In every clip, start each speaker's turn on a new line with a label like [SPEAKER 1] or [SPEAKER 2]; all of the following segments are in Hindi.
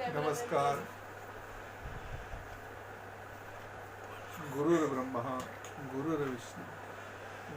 [SPEAKER 1] नमस्कार। गुरुर्ब्रह्मा गुरुर्विष्णु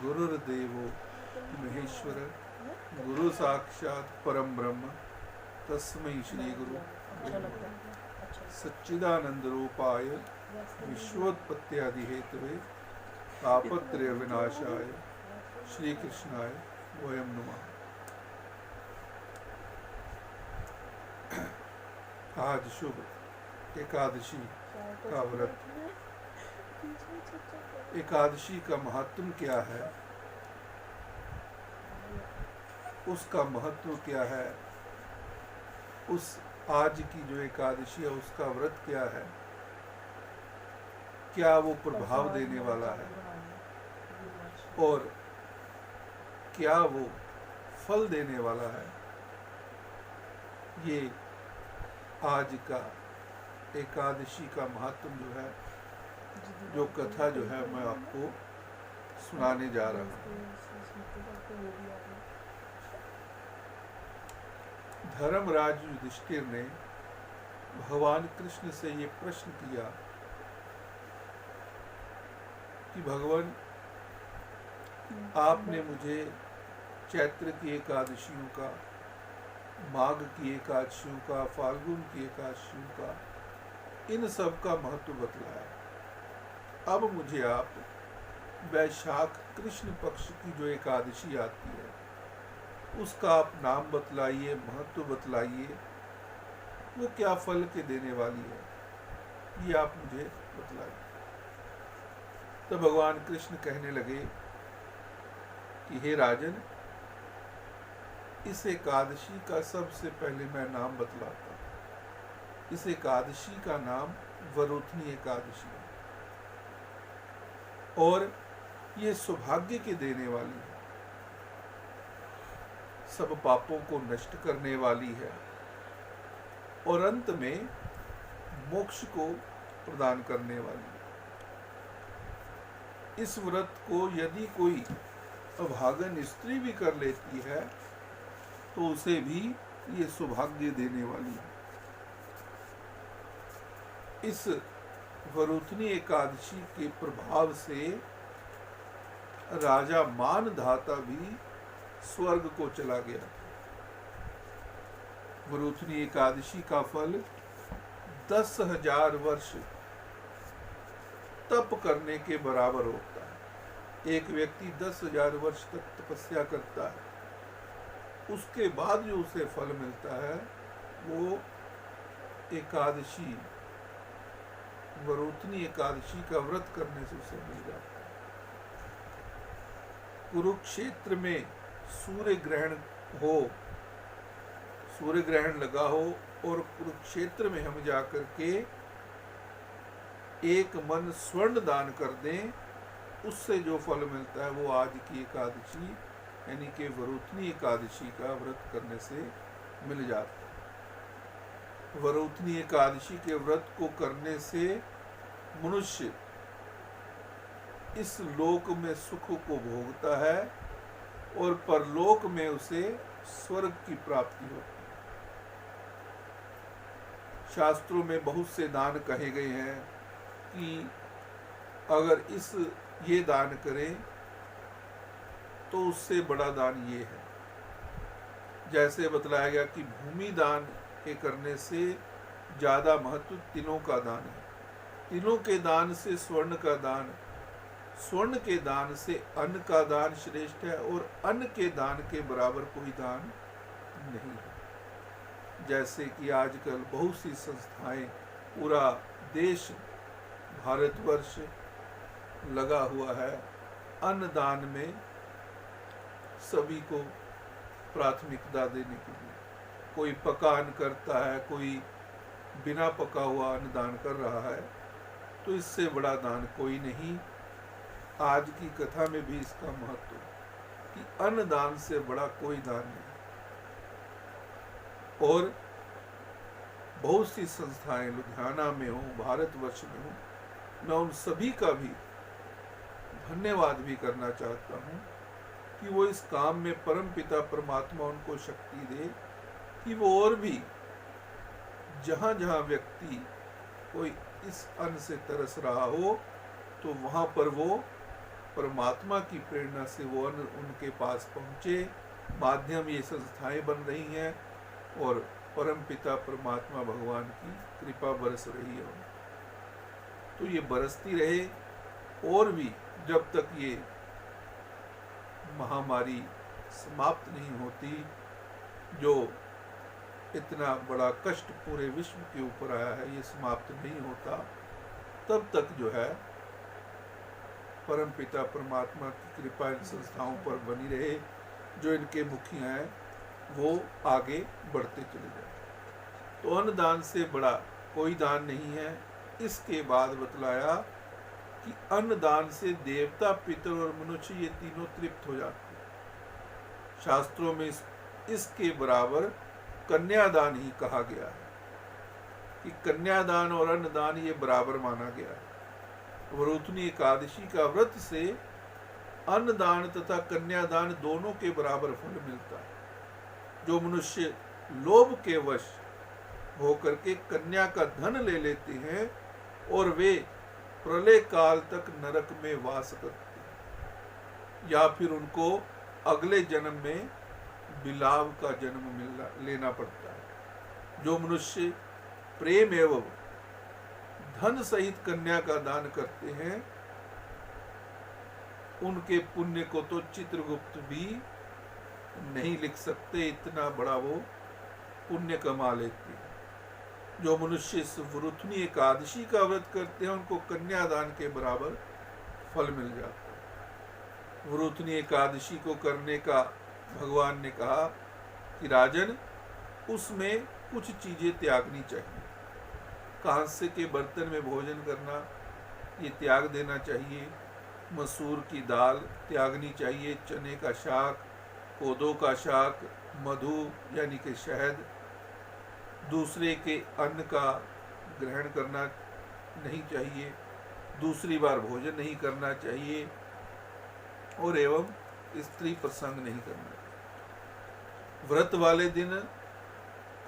[SPEAKER 1] गुरुर्देवो महेश्वर गुरु साक्षात् परम ब्रह्म तस्मै श्री गुरु सच्चिदानंद रूपाय विश्वोत्पत्त्यादि हेतवे तापत्रय विनाशाय श्री कृष्णाय वयं नमः। आज शुभ एकादशी का व्रत। एकादशी का महत्व क्या है, उसका महत्व क्या है, उस आज की जो एकादशी है उसका व्रत क्या है, क्या वो प्रभाव देने वाला है और क्या वो फल देने वाला है, ये आज का एकादशी का महत्व जो है, जो कथा जो है मैं आपको सुनाने जा रहा हूँ। धर्मराज युधिष्ठिर ने भगवान कृष्ण से ये प्रश्न किया कि भगवान, आपने मुझे चैत्र की एकादशियों का, माघ की एकादशियों का, फाल्गुन की एकादशियों का, इन सब का महत्व बतलाया। अब मुझे आप वैशाख कृष्ण पक्ष की जो एकादशी आती है उसका आप नाम बतलाइए, महत्व बतलाइए, वो क्या फल के देने वाली है, ये आप मुझे बतलाइए। तो भगवान कृष्ण कहने लगे कि हे राजन, इस एकादशी का सबसे पहले मैं नाम बतलाता हूँ। इस एकादशी का नाम वरुथनी एकादशी है और ये सौभाग्य के देने वाली है, सब पापों को नष्ट करने वाली है और अंत में मोक्ष को प्रदान करने वाली है। इस व्रत को यदि कोई अभागन स्त्री भी कर लेती है तो उसे भी ये सौभाग्य देने वाली है। इस वरुथनी एकादशी के प्रभाव से राजा मानधाता भी स्वर्ग को चला गया। वरुथनी एकादशी का फल 10,000 वर्ष तप करने के बराबर होता है। एक व्यक्ति 10,000 वर्ष तक तपस्या करता है, उसके बाद जो उसे फल मिलता है वो एकादशी, वरुथनी एकादशी का व्रत करने से उसे मिल जाता है। कुरुक्षेत्र में सूर्य ग्रहण हो, सूर्य ग्रहण लगा हो और कुरुक्षेत्र में हम जाकर के एक मन स्वर्ण दान कर दें, उससे जो फल मिलता है वो आज की एकादशी यानी कि वरुथनी एकादशी का व्रत करने से मिल जाता है। वरुथनी एकादशी के व्रत को करने से मनुष्य इस लोक में सुख को भोगता है और परलोक में उसे स्वर्ग की प्राप्ति होती है। शास्त्रों में बहुत से दान कहे गए हैं कि अगर ये दान करें तो उससे बड़ा दान ये है। जैसे बतलाया गया कि भूमि दान के करने से ज्यादा महत्व तीनों का दान है। तीनों के दान से स्वर्ण का दान, स्वर्ण के दान से अन्न का दान श्रेष्ठ है और अन्न के दान के बराबर कोई दान नहीं है। जैसे कि आजकल बहुत सी संस्थाएं, पूरा देश भारतवर्ष लगा हुआ है अन्नदान में, सभी को प्राथमिकता देने के लिए। कोई पका अन्न करता है, कोई बिना पका हुआ अन्न दान कर रहा है, तो इससे बड़ा दान कोई नहीं। आज की कथा में भी इसका महत्व कि अन्नदान से बड़ा कोई दान नहीं। और बहुत सी संस्थाएं लुधियाना में हो, भारतवर्ष में हो, मैं उन सभी का भी धन्यवाद भी करना चाहता हूँ कि वो इस काम में परम पिता परमात्मा उनको शक्ति दे कि वो और भी जहाँ जहाँ व्यक्ति कोई इस अन्न से तरस रहा हो तो वहाँ पर वो परमात्मा की प्रेरणा से वो अन्न उनके पास पहुँचे। माध्यम ये संस्थाएं बन रही हैं और परम पिता परमात्मा भगवान की कृपा बरस रही है। तो ये बरसती रहे और भी जब तक ये महामारी समाप्त नहीं होती, जो इतना बड़ा कष्ट पूरे विश्व के ऊपर आया है, ये समाप्त नहीं होता, तब तक जो है परम पिता परमात्मा की कृपा इन संस्थाओं पर बनी रहे। जो इनके मुखिया हैं वो आगे बढ़ते चले जाए। तो अन्नदान से बड़ा कोई दान नहीं है। इसके बाद बतलाया कि अन्नदान से देवता, पितर और मनुष्य ये तीनों तृप्त हो जाते हैं। शास्त्रों में इसके बराबर कन्यादान ही कहा गया है कि कन्यादान और अन्नदान ये बराबर माना गया है। वरुथनी एकादशी का व्रत से अन्नदान तथा कन्यादान दोनों के बराबर फल मिलता है। जो मनुष्य लोभ के वश होकर के कन्या का धन ले लेते हैं और वे प्रलय काल तक नरक में वास करते हैं, या फिर उनको अगले जन्म में बिलाव का जन्म लेना पड़ता है। जो मनुष्य प्रेम एवं धन सहित कन्या का दान करते हैं, उनके पुण्य को तो चित्रगुप्त भी नहीं लिख सकते, इतना बड़ा वो पुण्य कमा लेते हैं। जो मनुष्य इस वरुथनी एकादशी का व्रत करते हैं, उनको कन्यादान के बराबर फल मिल जाता है। वरुथनी एकादशी को करने का भगवान ने कहा कि राजन, उसमें कुछ चीजें त्यागनी चाहिए। कांसे के बर्तन में भोजन करना ये त्याग देना चाहिए। मसूर की दाल त्यागनी चाहिए। चने का शाक, कोदो का शाक, मधु यानी कि शहद, दूसरे के अन्न का ग्रहण करना नहीं चाहिए। दूसरी बार भोजन नहीं करना चाहिए और एवं स्त्री प्रसंग नहीं करना चाहिए। व्रत वाले दिन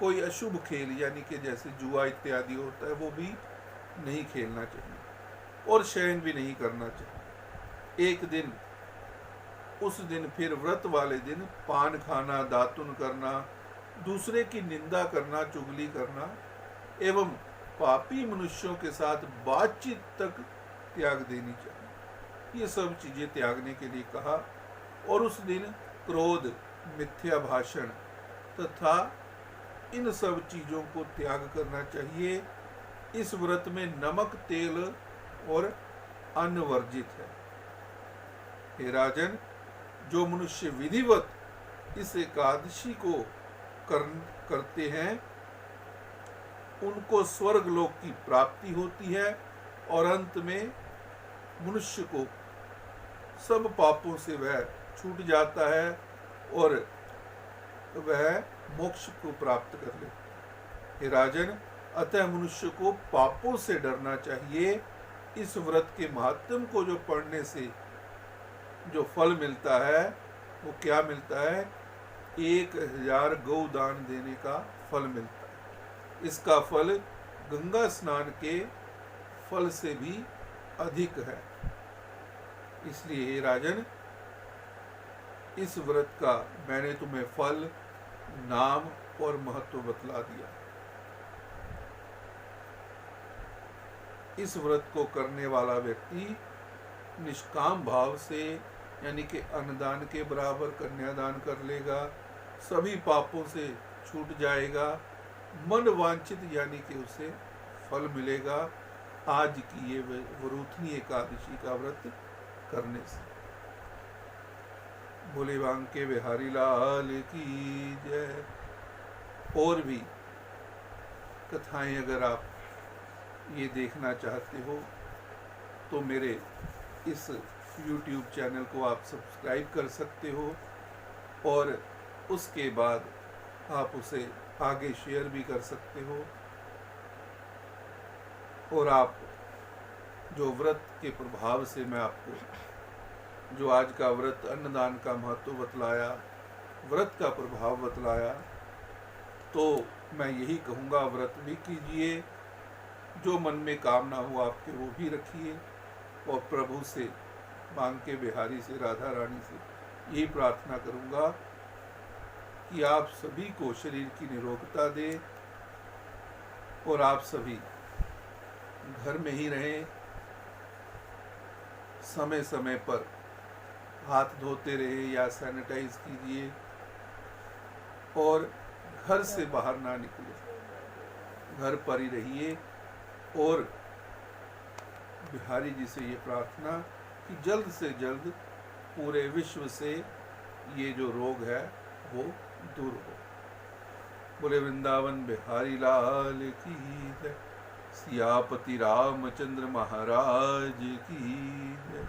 [SPEAKER 1] कोई अशुभ खेल यानी कि जैसे जुआ इत्यादि होता है वो भी नहीं खेलना चाहिए और शयन भी नहीं करना चाहिए। एक दिन, उस दिन फिर व्रत वाले दिन पान खाना, दातुन करना, दूसरे की निंदा करना, चुगली करना एवं पापी मनुष्यों के साथ बातचीत तक त्याग देनी चाहिए। ये सब चीजें त्यागने के लिए कहा। और उस दिन क्रोध, मिथ्या भाषण तथा इन सब चीजों को त्याग करना चाहिए। इस व्रत में नमक, तेल और अन्न वर्जित है। हे राजन, जो मनुष्य विधिवत इस एकादशी को करते हैं, उनको स्वर्ग लोक की प्राप्ति होती है और अंत में मनुष्य को सब पापों से वह छूट जाता है और वह मोक्ष को प्राप्त कर लेता है। हे राजन, अतः मनुष्य को पापों से डरना चाहिए। इस व्रत के महात्म को जो पढ़ने से जो फल मिलता है वो क्या मिलता है? 1000 गौ दान देने का फल मिलता है। इसका फल गंगा स्नान के फल से भी अधिक है। इसलिए हे राजन, इस व्रत का मैंने तुम्हें फल, नाम और महत्व बतला दिया। इस व्रत को करने वाला व्यक्ति निष्काम भाव से यानी कि अन्नदान के बराबर कन्यादान कर लेगा, सभी पापों से छूट जाएगा, मन वांछित यानी कि उसे फल मिलेगा आज की ये वरुथनी एकादशी का व्रत करने से। बोले बांके बिहारी लाल की जय। और भी कथाएं अगर आप ये देखना चाहते हो तो मेरे इस YouTube चैनल को आप सब्सक्राइब कर सकते हो और उसके बाद आप उसे आगे शेयर भी कर सकते हो। और आप जो व्रत के प्रभाव से मैं आपको जो आज का व्रत अन्नदान का महत्व बतलाया, व्रत का प्रभाव बतलाया, तो मैं यही कहूँगा, व्रत भी कीजिए, जो मन में कामना हो आपके वो भी रखिए, और प्रभु से, बांके बिहारी से, राधा रानी से यही प्रार्थना करूँगा कि आप सभी को शरीर की निरोगता दे और आप सभी घर में ही रहें, समय समय पर हाथ धोते रहे या सैनिटाइज कीजिए, और घर से बाहर ना निकले, घर पर ही रहिए। और बिहारी जी से ये प्रार्थना कि जल्द से जल्द पूरे विश्व से ये जो रोग है वो दूर हो। बोले वृंदावन बिहारी लाल की जय, सियापति रामचंद्र महाराज की जय।